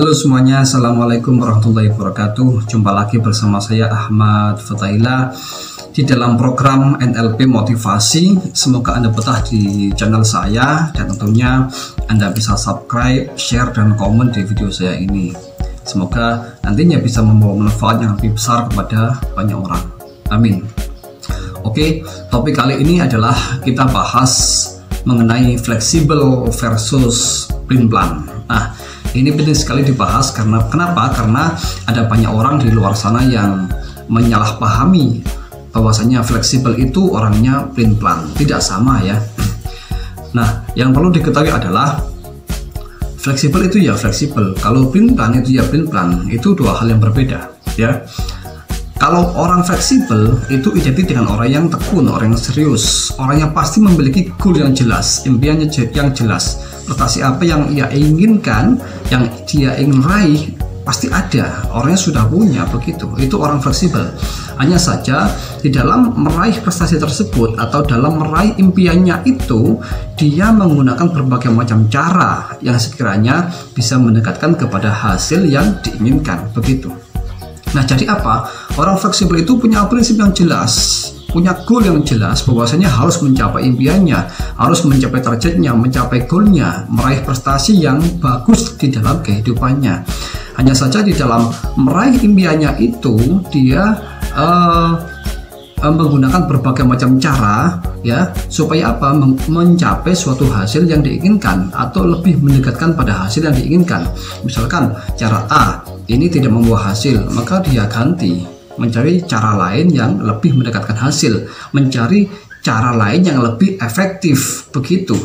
Halo semuanya, Assalamualaikum warahmatullahi wabarakatuh. Jumpa lagi bersama saya Ahmad Fathaillah di dalam program NLP Motivasi. Semoga Anda betah di channel saya dan tentunya Anda bisa subscribe, share, dan komen di video saya ini. Semoga nantinya bisa membawa manfaat yang lebih besar kepada banyak orang. Amin. Oke, topik kali ini adalah kita bahas mengenai fleksibel versus plan. Nah, ini penting sekali dibahas kenapa? Karena ada banyak orang di luar sana yang menyalahpahami bahwasanya fleksibel itu orangnya plan. Tidak sama ya. Nah, yang perlu diketahui adalah fleksibel itu ya fleksibel. Kalau plan itu ya plan. Itu dua hal yang berbeda ya. Kalau orang fleksibel itu identik dengan orang yang tekun, orang yang serius, orang yang pasti memiliki goal yang jelas, impiannya yang jelas. Prestasi apa yang ia inginkan, yang dia ingin raih, pasti ada. Orangnya sudah punya begitu. Itu orang fleksibel. Hanya saja di dalam meraih prestasi tersebut atau dalam meraih impiannya itu, dia menggunakan berbagai macam cara yang sekiranya bisa mendekatkan kepada hasil yang diinginkan begitu. Nah, jadi apa? Orang fleksibel itu punya prinsip yang jelas, punya goal yang jelas, bahwasanya harus mencapai impiannya, harus mencapai targetnya, mencapai goalnya, meraih prestasi yang bagus di dalam kehidupannya. Hanya saja di dalam meraih impiannya itu dia menggunakan berbagai macam cara ya, supaya apa? Mencapai suatu hasil yang diinginkan atau lebih mendekatkan pada hasil yang diinginkan. Misalkan cara A ini tidak membuah hasil, maka dia ganti, mencari cara lain yang lebih mendekatkan hasil, mencari cara lain yang lebih efektif begitu.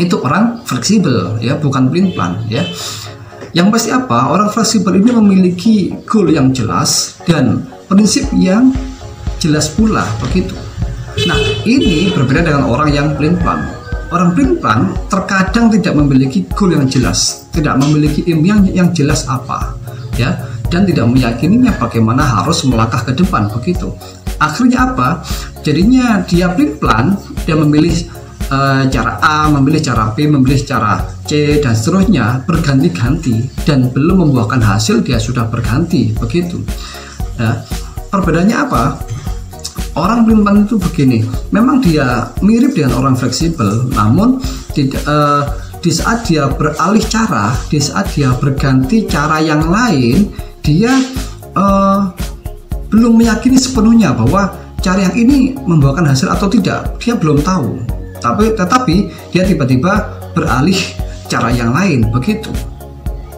Itu orang fleksibel ya, bukan plan ya. Yang pasti apa? Orang fleksibel ini memiliki goal yang jelas dan prinsip yang jelas pula begitu. Nah, ini berbeda dengan orang yang plan. Orang plan terkadang tidak memiliki goal yang jelas, tidak memiliki impian yang jelas apa ya, dan tidak meyakininya bagaimana harus melangkah ke depan begitu. Akhirnya apa? Jadinya dia plan, dia memilih cara A, memilih cara B, memilih cara C, dan seterusnya berganti-ganti, dan belum membuahkan hasil dia sudah berganti begitu. Nah, perbedaannya apa? Orang plan itu begini, memang dia mirip dengan orang fleksibel, namun tidak di saat dia beralih cara, di saat dia berganti cara yang lain, dia belum meyakini sepenuhnya bahwa cara yang ini membuahkan hasil atau tidak. Dia belum tahu. Tetapi dia tiba-tiba beralih cara yang lain begitu.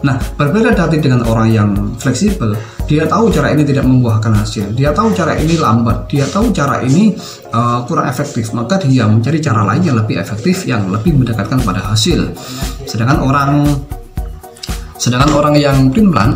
Nah, berbeda dari dengan orang yang fleksibel, dia tahu cara ini tidak membuahkan hasil, dia tahu cara ini lambat, dia tahu cara ini kurang efektif, maka dia mencari cara lain yang lebih efektif, yang lebih mendekatkan pada hasil. Sedangkan orang yang plan,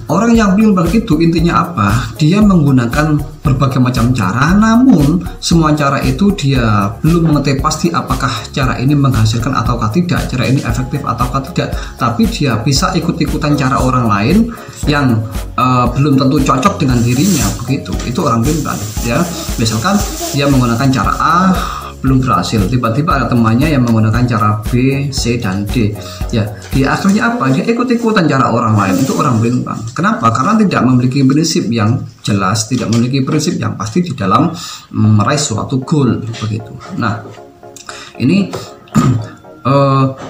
orang yang plan itu intinya apa? Dia menggunakan berbagai macam cara, namun semua cara itu dia belum mengetahui pasti apakah cara ini menghasilkan ataukah tidak, cara ini efektif ataukah tidak. Tapi dia bisa ikut-ikutan cara orang lain yang belum tentu cocok dengan dirinya begitu. Itu orang plan ya. Misalkan dia menggunakan cara A belum berhasil, tiba-tiba ada temannya yang menggunakan cara B, C, dan D ya. Di akhirnya apa? Dia ikut-ikutan cara orang lain. Itu orang plan. Kenapa? Karena tidak memiliki prinsip yang jelas, tidak memiliki prinsip yang pasti di dalam meraih suatu goal begitu. Nah, ini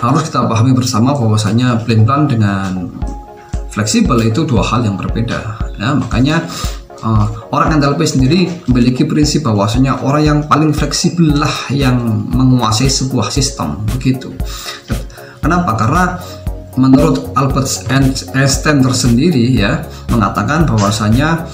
harus kita pahami bersama bahwasanya plan dengan fleksibel itu dua hal yang berbeda ya. Makanya orang NLP sendiri memiliki prinsip bahwasanya orang yang paling fleksibel lah yang menguasai sebuah sistem begitu. Kenapa? Karena menurut Albert Einstein tersendiri ya, mengatakan bahwasanya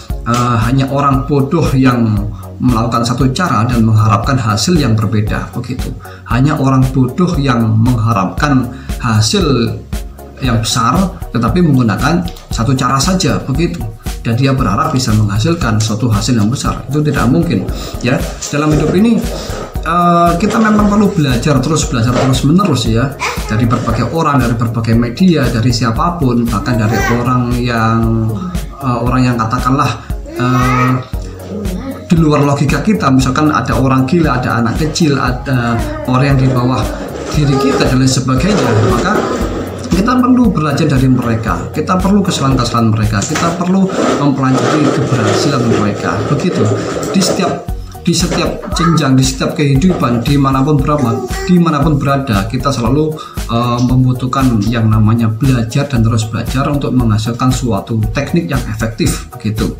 hanya orang bodoh yang melakukan satu cara dan mengharapkan hasil yang berbeda begitu. Hanya orang bodoh yang mengharapkan hasil yang besar tetapi menggunakan satu cara saja begitu, dan dia berharap bisa menghasilkan suatu hasil yang besar. Itu tidak mungkin ya. Dalam hidup ini kita memang perlu belajar terus menerus ya, dari berbagai orang, dari berbagai media, dari siapapun, bahkan dari orang yang katakanlah di luar logika kita. Misalkan ada orang gila, ada anak kecil, ada orang yang di bawah diri kita dan lain sebagainya. Maka kita perlu belajar dari mereka, kita perlu kesalahan-kesalahan mereka, kita perlu mempelajari keberhasilan mereka. Begitu di setiap jenjang, di setiap kehidupan, dimanapun berada, kita selalu membutuhkan yang namanya belajar dan terus belajar untuk menghasilkan suatu teknik yang efektif. Begitu.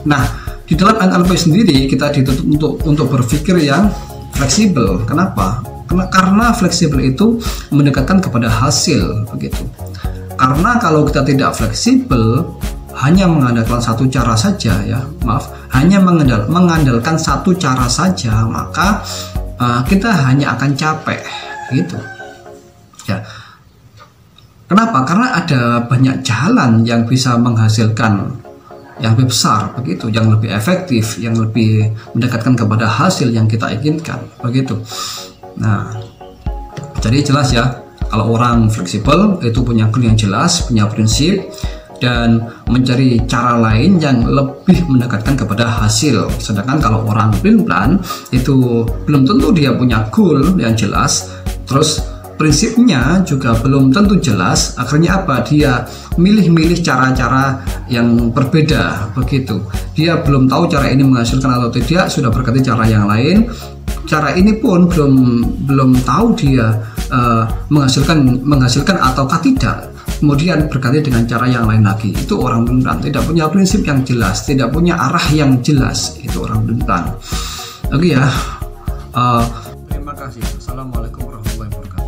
Nah, di dalam NLP sendiri kita dituntut untuk berpikir yang fleksibel. Kenapa? Karena fleksibel itu mendekatkan kepada hasil. Begitu. Karena kalau kita tidak fleksibel, hanya mengandalkan satu cara saja, hanya mengandalkan satu cara saja, maka kita hanya akan capek, gitu. Ya. Kenapa? Karena ada banyak jalan yang bisa menghasilkan yang lebih besar, begitu, yang lebih efektif, yang lebih mendekatkan kepada hasil yang kita inginkan, begitu. Nah, jadi jelas ya, kalau orang fleksibel itu punya goal yang jelas, punya prinsip, dan mencari cara lain yang lebih mendekatkan kepada hasil. Sedangkan kalau orang pelin-pelan itu belum tentu dia punya goal yang jelas, terus prinsipnya juga belum tentu jelas. Akhirnya apa? Dia milih-milih cara-cara yang berbeda, begitu. Dia belum tahu cara ini menghasilkan atau tidak, sudah berganti cara yang lain. Cara ini pun belum tahu dia menghasilkan ataukah tidak, kemudian berganti dengan cara yang lain lagi. Itu orang pelin-pelan, tidak punya prinsip yang jelas, tidak punya arah yang jelas. Itu orang pelin-pelan. Oke ya. Terima kasih. Assalamualaikum warahmatullahi wabarakatuh.